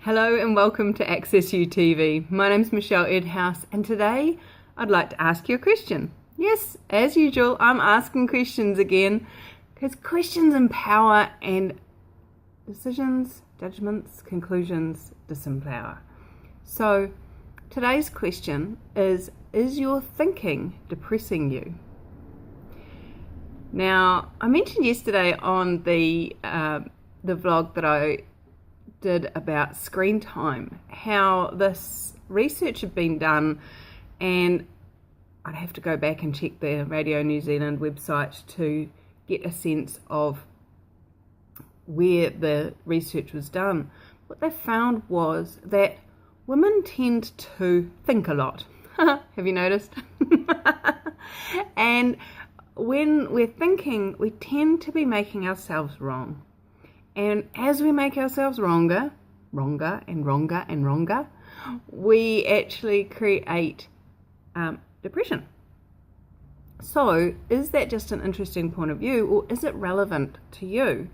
Hello and welcome to Access You TV. My name's Michelle Edhouse and today I'd like to ask you a question. Yes, as usual, I'm asking questions again because questions empower and decisions, judgments, conclusions disempower. So today's question is your thinking depressing you? Now, I mentioned yesterday on the vlog that I did about screen time, how this research had been done, and I'd have to go back and check the Radio New Zealand website to get a sense of where the research was done. What they found was that women tend to think a lot. Have you noticed? And when we're thinking, we tend to be making ourselves wrong. And as we make ourselves wronger, we actually create depression. So is that just an interesting point of view, or is it relevant to you?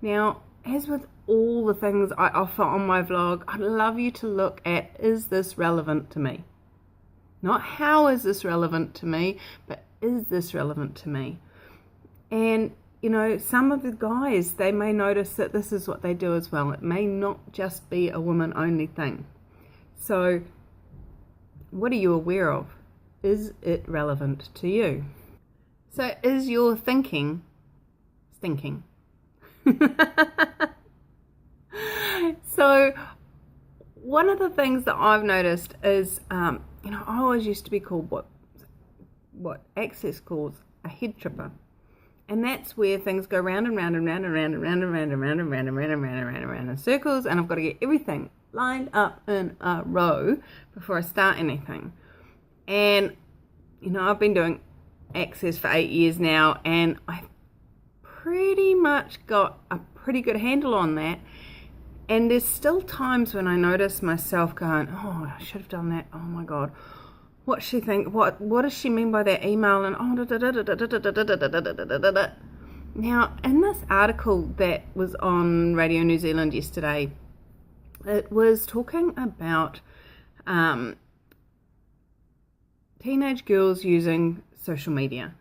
Now, as with all the things I offer on my vlog, I'd love you to look at, is this relevant to me? Not how is this relevant to me, but is this relevant to me? And you know, some of the guys, they may notice that this is what they do as well. It may not just be a woman-only thing. So, what are you aware of? Is it relevant to you? So, is your thinking stinking? So, one of the things that I've noticed is, I always used to be called what Access calls a head tripper. And that's where things go round and round and round and round and round and round and round and round and round and round and round and round in circles, and I've got to get everything lined up in a row before I start anything. And I've been doing Access for 8 years now, and I've pretty much got a pretty good handle on that. And there's still times when I notice myself going, oh, I should have done that. Oh my God. What she think? What does she mean by that email? And now, in this article that was on Radio New Zealand yesterday, it was talking about teenage girls using social media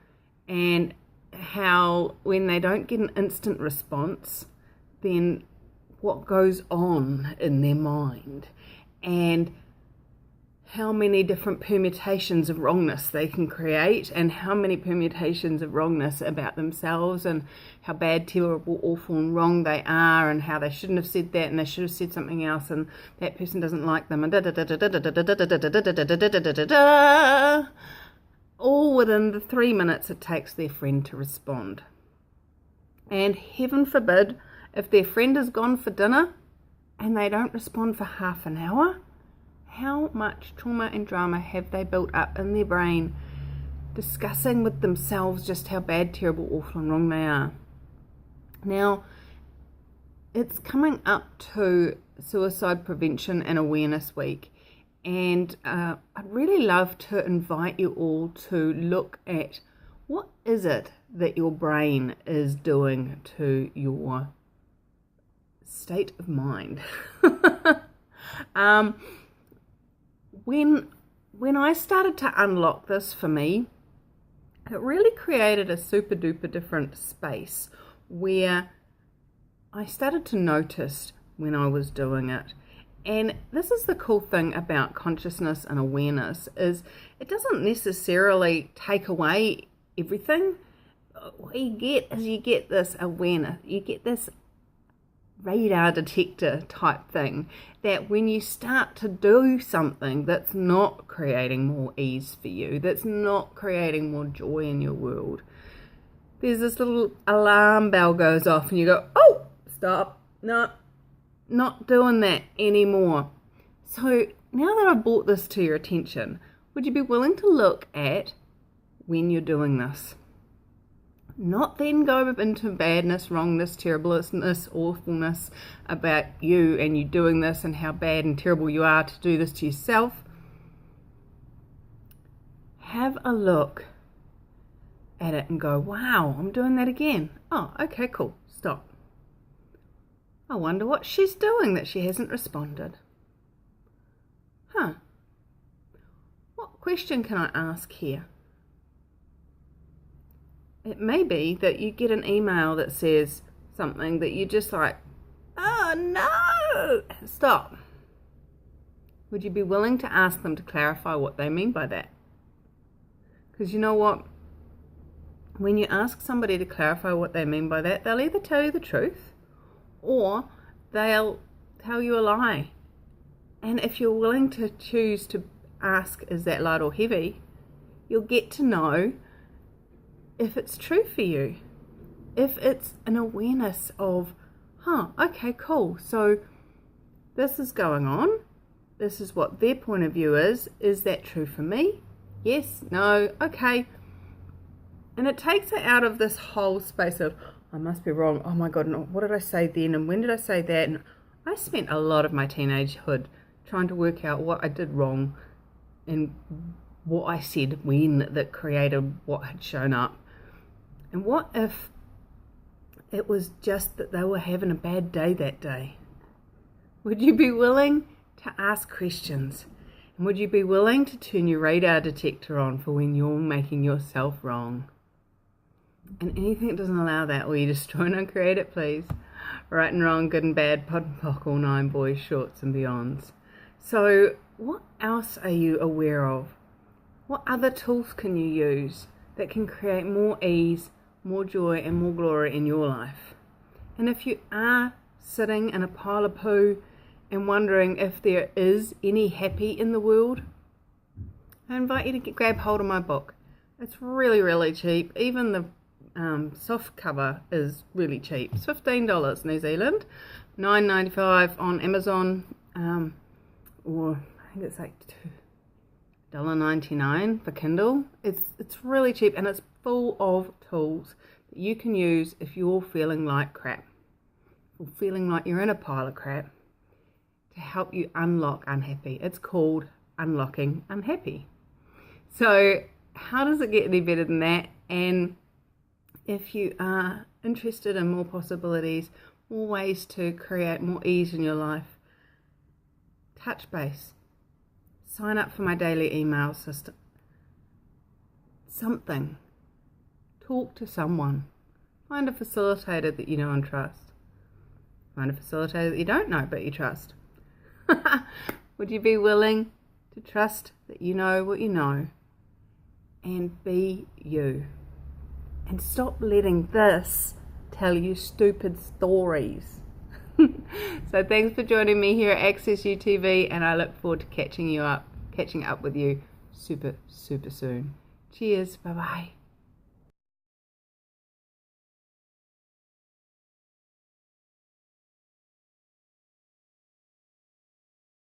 and how when they don't get an instant response, then what goes on in their mind, and how many different permutations of wrongness they can create, and how many permutations of wrongness about themselves, and how bad, terrible, awful and wrong they are, and how they shouldn't have said that and they should have said something else, and that person doesn't like them, and all within the 3 minutes it takes their friend to respond. And heaven forbid, if their friend has gone for dinner and they don't respond for half an hour, how much trauma and drama have they built up in their brain discussing with themselves just how bad, terrible, awful and wrong they are? Now, it's coming up to Suicide Prevention and Awareness Week, and I'd really love to invite you all to look at what is it that your brain is doing to your state of mind. When I started to unlock this for me, it really created a super duper different space where I started to notice when I was doing it. And this is the cool thing about consciousness and awareness, is it doesn't necessarily take away everything. What you get is you get this awareness, you get this radar detector type thing, that when you start to do something that's not creating more ease for you, that's not creating more joy in your world, there's this little alarm bell goes off and you go, oh, stop, no, not doing that anymore. So now that I've brought this to your attention, would you be willing to look at when you're doing this? Not then go into badness, wrongness, terribleness, awfulness about you and you doing this and how bad and terrible you are to do this to yourself. Have a look at it and go, wow, I'm doing that again. Oh, okay, cool, stop. I wonder what she's doing that she hasn't responded. What question can I ask here? It may be that you get an email that says something that you're just like, oh no, stop. Would you be willing to ask them to clarify what they mean by that? Because you know what? When you ask somebody to clarify what they mean by that, they'll either tell you the truth or they'll tell you a lie. And if you're willing to choose to ask, is that light or heavy, you'll get to know if it's true for you. If it's an awareness of, okay, cool. So this is going on. This is what their point of view is. Is that true for me? Yes, no, okay. And it takes it out of this whole space of, I must be wrong. Oh my God, no, what did I say then? And when did I say that? And I spent a lot of my teenagehood trying to work out what I did wrong and what I said when that created what had shown up. And what if it was just that they were having a bad day that day? Would you be willing to ask questions? And would you be willing to turn your radar detector on for when you're making yourself wrong? And anything that doesn't allow that, will you destroy and uncreate it, please? Right and wrong, good and bad, pot and pock, all nine boys, shorts and beyonds. So what else are you aware of? What other tools can you use that can create more ease, more joy and more glory in your life? And if you are sitting in a pile of poo and wondering if there is any happy in the world, I invite you to grab hold of my book. It's really, really cheap. Even the soft cover is really cheap. It's $15 New Zealand, $9.95 on Amazon, or I think it's like $1.99 for Kindle. It's really cheap and it's full of tools that you can use if you're feeling like crap or feeling like you're in a pile of crap to help you unlock unhappy. It's called Unlocking Unhappy. So how does it get any better than that? And if you are interested in more possibilities, more ways to create more ease in your life, touch base. Sign up for my daily email system. Something. Talk to someone. Find a facilitator that you know and trust. Find a facilitator that you don't know but you trust. Would you be willing to trust that you know what you know and be you? And stop letting this tell you stupid stories. So thanks for joining me here at Access UTV, and I look forward to catching up with you super, super soon. Cheers. Bye-bye.